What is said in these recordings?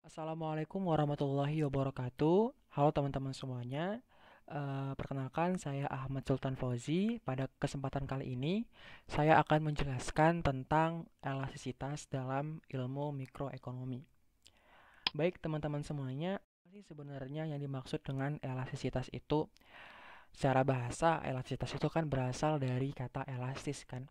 Assalamualaikum warahmatullahi wabarakatuh. Halo teman-teman semuanya. Perkenalkan saya Ahmad Sultan Fauzi. Pada kesempatan kali ini, saya akan menjelaskan tentang elastisitas dalam ilmu mikroekonomi. Baik teman-teman semuanya, apa sih sebenarnya yang dimaksud dengan elastisitas itu? Secara bahasa, elastisitas itu kan berasal dari kata elastis kan.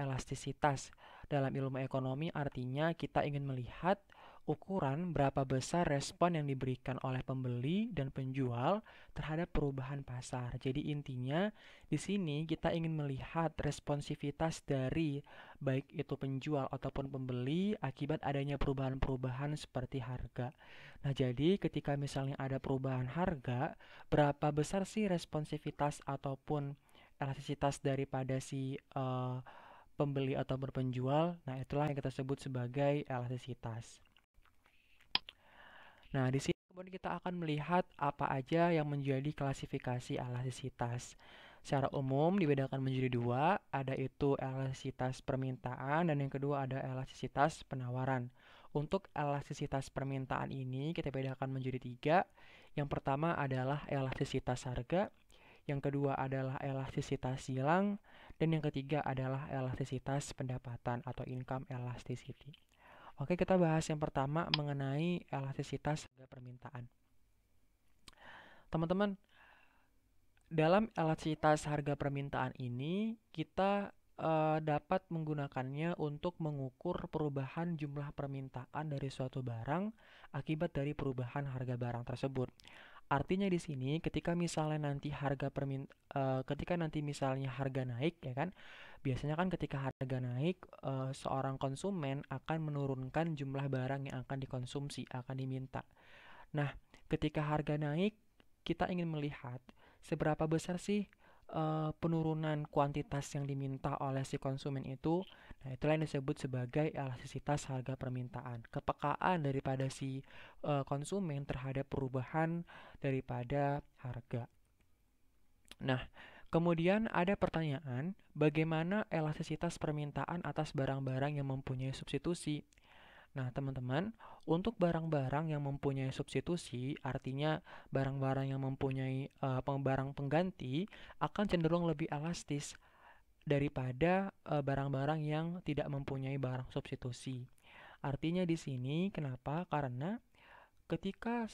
Elastisitas dalam ilmu ekonomi artinya kita ingin melihat ukuran berapa besar respon yang diberikan oleh pembeli dan penjual terhadap perubahan pasar. Jadi intinya di sini kita ingin melihat responsivitas dari baik itu penjual ataupun pembeli akibat adanya perubahan-perubahan seperti harga. Nah, jadi ketika misalnya ada perubahan harga, berapa besar sih responsivitas ataupun elastisitas daripada si pembeli atau berpenjual. Nah, itulah yang kita sebut sebagai elastisitas. Nah, di sini kemudian kita akan melihat apa aja yang menjadi klasifikasi elastisitas. Secara umum dibedakan menjadi dua, ada itu elastisitas permintaan dan yang kedua ada elastisitas penawaran. Untuk elastisitas permintaan ini kita bedakan menjadi tiga. Yang pertama adalah elastisitas harga, yang kedua adalah elastisitas silang, dan yang ketiga adalah elastisitas pendapatan atau income elasticity. Oke, kita bahas yang pertama mengenai elastisitas harga permintaan. Teman-teman, dalam elastisitas harga permintaan ini, kita dapat menggunakannya untuk mengukur perubahan jumlah permintaan dari suatu barang akibat dari perubahan harga barang tersebut. Artinya di sini ketika nanti misalnya harga naik ya kan, biasanya kan ketika harga naik seorang konsumen akan menurunkan jumlah barang yang akan dikonsumsi, akan diminta. Nah, ketika harga naik, kita ingin melihat seberapa besar sih penurunan kuantitas yang diminta oleh si konsumen itu. Nah, itulah yang disebut sebagai elastisitas harga permintaan. Kepekaan daripada si konsumen terhadap perubahan daripada harga. Nah, kemudian ada pertanyaan, bagaimana elastisitas permintaan atas barang-barang yang mempunyai substitusi? Nah, teman-teman, untuk barang-barang yang mempunyai substitusi, artinya barang-barang yang mempunyai barang pengganti, akan cenderung lebih elastis daripada barang-barang yang tidak mempunyai barang substitusi. Artinya di sini kenapa? Karena ketika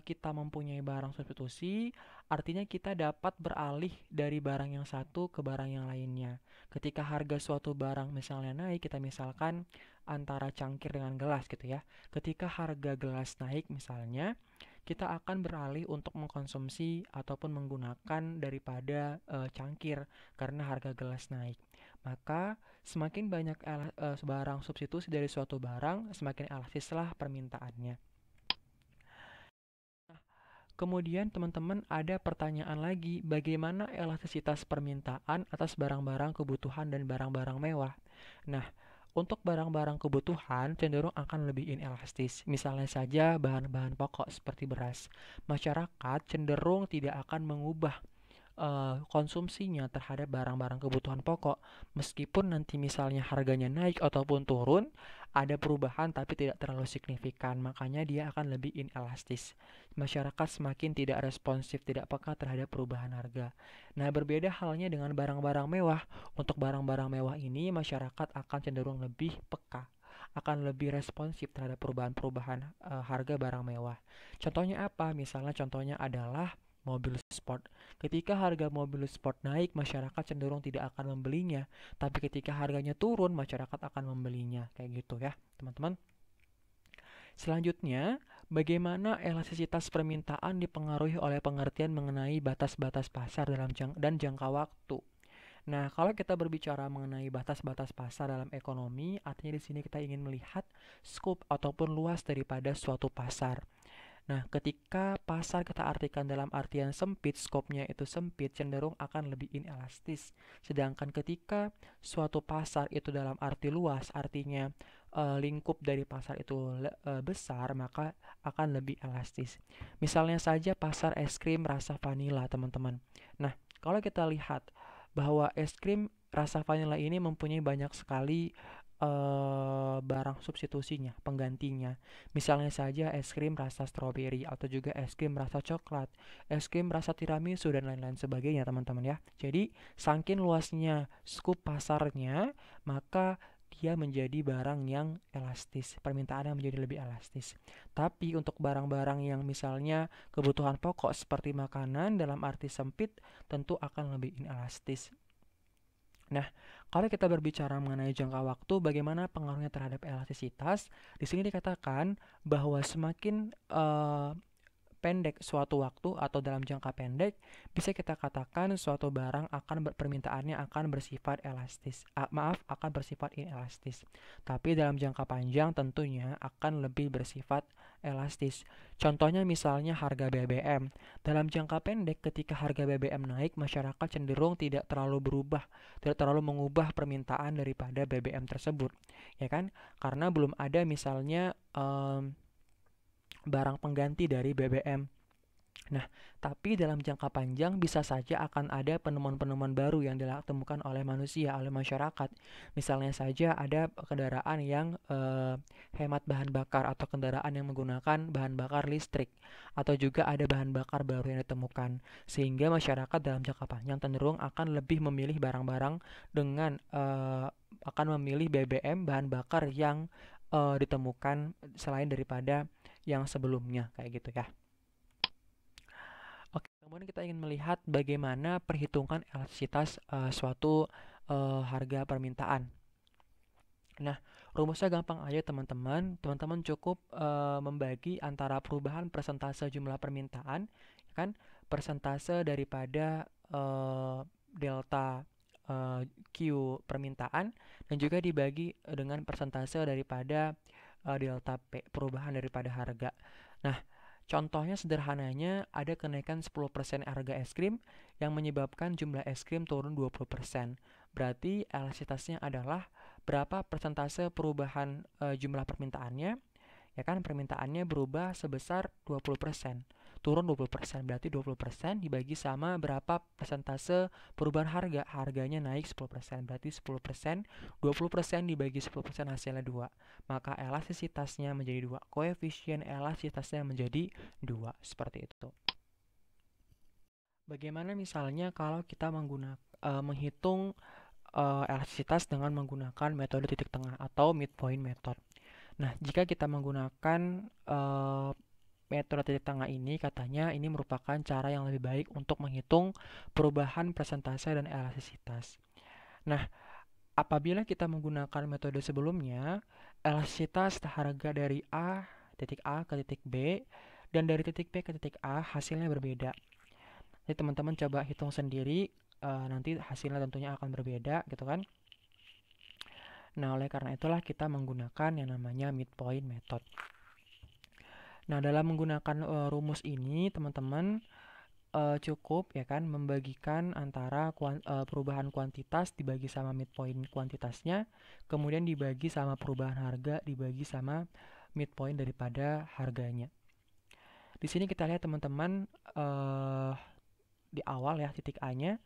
kita mempunyai barang substitusi, artinya kita dapat beralih dari barang yang satu ke barang yang lainnya. Ketika harga suatu barang misalnya naik, kita misalkan antara cangkir dengan gelas gitu ya. Ketika harga gelas naik misalnya, kita akan beralih untuk mengkonsumsi ataupun menggunakan daripada cangkir karena harga gelas naik. Maka semakin banyak barang substitusi dari suatu barang, semakin elastislah permintaannya. Kemudian teman-teman ada pertanyaan lagi, bagaimana elastisitas permintaan atas barang-barang kebutuhan dan barang-barang mewah? Nah, untuk barang-barang kebutuhan cenderung akan lebih inelastis. Misalnya saja bahan-bahan pokok seperti beras. Masyarakat cenderung tidak akan mengubah konsumsinya terhadap barang-barang kebutuhan pokok. Meskipun nanti misalnya harganya naik ataupun turun, ada perubahan tapi tidak terlalu signifikan, makanya dia akan lebih inelastis. Masyarakat semakin tidak responsif, tidak peka terhadap perubahan harga. Nah, berbeda halnya dengan barang-barang mewah. Untuk barang-barang mewah ini, masyarakat akan cenderung lebih peka, akan lebih responsif terhadap perubahan-perubahan harga barang mewah. Contohnya apa? Misalnya contohnya adalah mobil sport. Ketika harga mobil sport naik, masyarakat cenderung tidak akan membelinya. Tapi ketika harganya turun, masyarakat akan membelinya. Kayak gitu ya, teman-teman. Selanjutnya, bagaimana elastisitas permintaan dipengaruhi oleh pengertian mengenai batas-batas pasar dan jangka waktu. Nah, kalau kita berbicara mengenai batas-batas pasar dalam ekonomi, artinya di sini kita ingin melihat skop ataupun luas daripada suatu pasar. Nah, ketika pasar kita artikan dalam artian sempit, skopnya itu sempit, cenderung akan lebih inelastis. Sedangkan ketika suatu pasar itu dalam arti luas, artinya lingkup dari pasar itu besar, maka akan lebih elastis. Misalnya saja pasar es krim rasa vanila, teman-teman. Nah, kalau kita lihat bahwa es krim rasa vanila ini mempunyai banyak sekali barang substitusinya, penggantinya. Misalnya saja es krim rasa stroberi atau juga es krim rasa coklat, es krim rasa tiramisu dan lain-lain sebagainya, teman-teman ya. Jadi, saking luasnya skup pasarnya, maka dia menjadi barang yang elastis, permintaannya menjadi lebih elastis. Tapi untuk barang-barang yang misalnya kebutuhan pokok seperti makanan dalam arti sempit, tentu akan lebih inelastis. Nah, kalau kita berbicara mengenai jangka waktu, bagaimana pengaruhnya terhadap elastisitas? Di sini dikatakan bahwa semakin pendek suatu waktu atau dalam jangka pendek, bisa kita katakan suatu barang permintaannya akan bersifat elastis. Akan bersifat inelastis. Tapi dalam jangka panjang tentunya akan lebih bersifat elastis. Contohnya misalnya harga BBM. Dalam jangka pendek ketika harga BBM naik, masyarakat cenderung tidak terlalu mengubah permintaan daripada BBM tersebut. Ya kan? Karena belum ada misalnya barang pengganti dari BBM. Nah, tapi dalam jangka panjang bisa saja akan ada penemuan-penemuan baru yang ditemukan oleh manusia, oleh masyarakat. Misalnya saja ada kendaraan yang hemat bahan bakar atau kendaraan yang menggunakan bahan bakar listrik, atau juga ada bahan bakar baru yang ditemukan. Sehingga masyarakat dalam jangka panjang cenderung akan lebih memilih barang-barang dengan akan memilih BBM bahan bakar yang ditemukan selain daripada yang sebelumnya kayak gitu ya. Oke, kemudian kita ingin melihat bagaimana perhitungan elastisitas suatu harga permintaan. Nah, rumusnya gampang aja teman-teman. Teman-teman cukup membagi antara perubahan persentase jumlah permintaan, ya kan? Persentase daripada delta Q permintaan dan juga dibagi dengan persentase daripada delta P perubahan daripada harga. Nah, contohnya sederhananya ada kenaikan 10% harga es krim yang menyebabkan jumlah es krim turun 20%. Berarti elastisitasnya adalah berapa persentase perubahan jumlah permintaannya. Ya kan, permintaannya berubah sebesar 20%. Turun 20%, berarti 20% dibagi sama berapa persentase perubahan harga. Harganya naik 10%, berarti 10%, 20% dibagi 10% hasilnya 2. Maka elastisitasnya menjadi 2. Koefisien elastisitasnya menjadi 2. Seperti itu. Bagaimana misalnya kalau kita menghitung elastisitas dengan menggunakan metode titik tengah atau midpoint method. Nah, jika kita menggunakan metode titik tengah ini, katanya ini merupakan cara yang lebih baik untuk menghitung perubahan persentase dan elastisitas. Nah, apabila kita menggunakan metode sebelumnya, elastisitas harga dari titik A ke titik B, dan dari titik B ke titik A hasilnya berbeda. Jadi teman-teman coba hitung sendiri, nanti hasilnya tentunya akan berbeda gitu kan. Nah, oleh karena itulah kita menggunakan yang namanya midpoint method. Nah, dalam menggunakan rumus ini, teman-teman cukup ya kan membagikan antara perubahan kuantitas dibagi sama midpoint kuantitasnya, kemudian dibagi sama perubahan harga dibagi sama midpoint daripada harganya. Di sini kita lihat teman-teman di awal ya titik A-nya.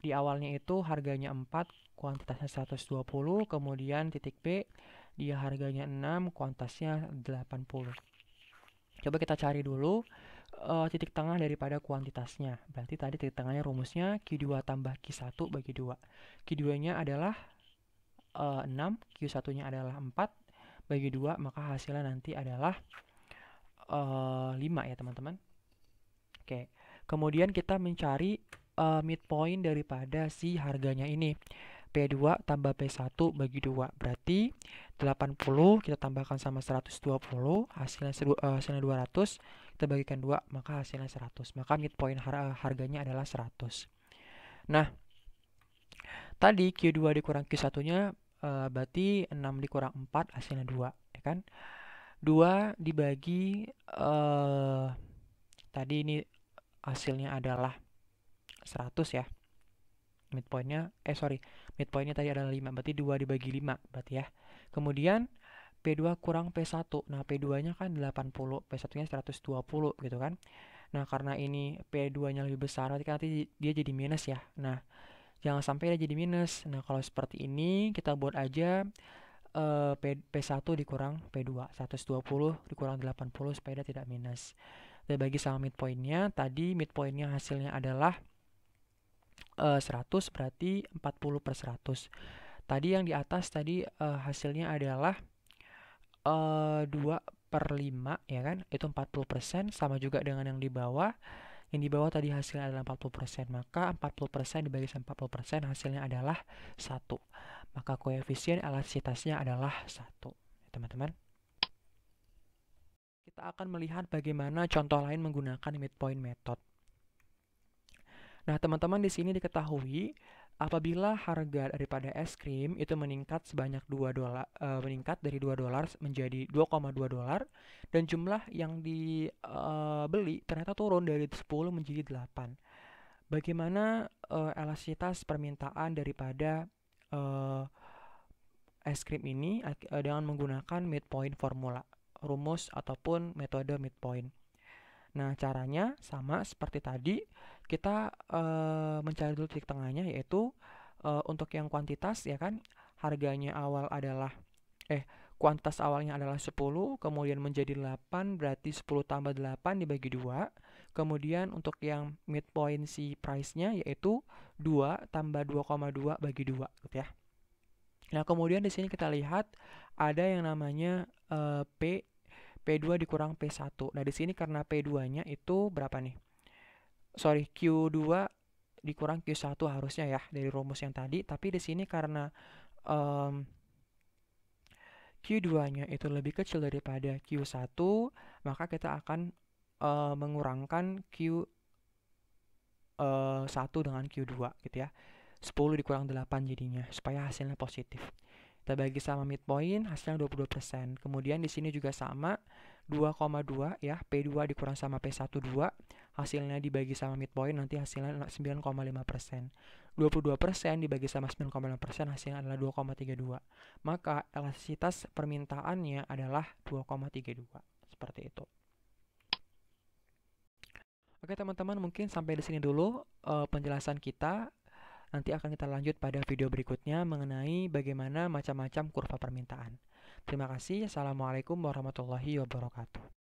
Di awalnya itu harganya 4, kuantitasnya 120, kemudian titik B dia harganya 6, kuantitasnya 80. Coba kita cari dulu titik tengah daripada kuantitasnya. Berarti tadi titik tengahnya rumusnya Q2 tambah Q1 bagi 2. Q2-nya adalah 6, Q1-nya adalah 4, bagi 2, maka hasilnya nanti adalah 5 ya teman-teman. Oke, kemudian kita mencari midpoint daripada si harganya ini. P2 tambah P1 bagi 2. Berarti 80 kita tambahkan sama 120, hasilnya 200. Kita bagikan 2, maka hasilnya 100. Maka midpoint harganya adalah 100. Nah, tadi Q2 dikurang Q1-nya berarti 6 dikurang 4 hasilnya 2, ya kan? 2 dibagi tadi ini hasilnya adalah 100 ya. Midpointnya tadi adalah 5, berarti 2 dibagi 5 berarti ya. Kemudian P2 kurang P1. Nah, P2-nya kan 80, P1-nya 120 gitu kan. Nah, karena ini P2-nya lebih besar, berarti kan nanti dia jadi minus ya. Nah, jangan sampai dia jadi minus. Nah, kalau seperti ini kita buat aja P1 dikurang P2, 120 dikurang 80 supaya dia tidak minus. Dan bagi sama midpointnya, tadi midpointnya hasilnya adalah 100, berarti 40/100. Tadi yang di atas tadi hasilnya adalah 2/5 ya kan, itu 40%, sama juga dengan yang di bawah. Yang di bawah tadi hasilnya adalah 40%, maka 40% dibagi sama 40% hasilnya adalah 1. Maka koefisien elastisitasnya adalah 1. Teman-teman, kita akan melihat bagaimana contoh lain menggunakan midpoint method. Nah, teman-teman, di sini diketahui apabila harga daripada es krim itu meningkat sebanyak $2, meningkat dari $2 menjadi $2,2, dan jumlah yang dibeli ternyata turun dari 10 menjadi 8. Bagaimana elastisitas permintaan daripada es krim ini dengan menggunakan midpoint formula, rumus ataupun metode midpoint. Nah, caranya sama seperti tadi, kita mencari dulu titik tengahnya, yaitu untuk yang kuantitas ya kan, harganya awal adalah kuantitas awalnya adalah 10, kemudian menjadi 8, berarti 10 tambah 8 dibagi 2. Kemudian untuk yang midpoint si price-nya yaitu 2 tambah 2,2 bagi 2 gitu ya. Nah, kemudian di sini kita lihat ada yang namanya P2 dikurang P1. Nah, di sini karena P2-nya itu berapa nih? Sorry, Q2 dikurang Q1 harusnya ya dari rumus yang tadi, tapi di sini karena Q2-nya itu lebih kecil daripada Q1, maka kita akan mengurangkan Q1 dengan Q2 gitu ya. 10 dikurang 8 jadinya, supaya hasilnya positif. Kita bagi sama midpoint, hasilnya 22%. Kemudian di sini juga sama, 2,2 ya, P2 dikurang sama P1 2, hasilnya dibagi sama midpoint, nanti hasilnya 9,5%. 22% dibagi sama 9,5%, hasilnya adalah 2,32. Maka elastisitas permintaannya adalah 2,32. Seperti itu. Oke teman-teman, mungkin sampai di sini dulu penjelasan kita. Nanti akan kita lanjut pada video berikutnya mengenai bagaimana macam-macam kurva permintaan. Terima kasih. Assalamualaikum warahmatullahi wabarakatuh.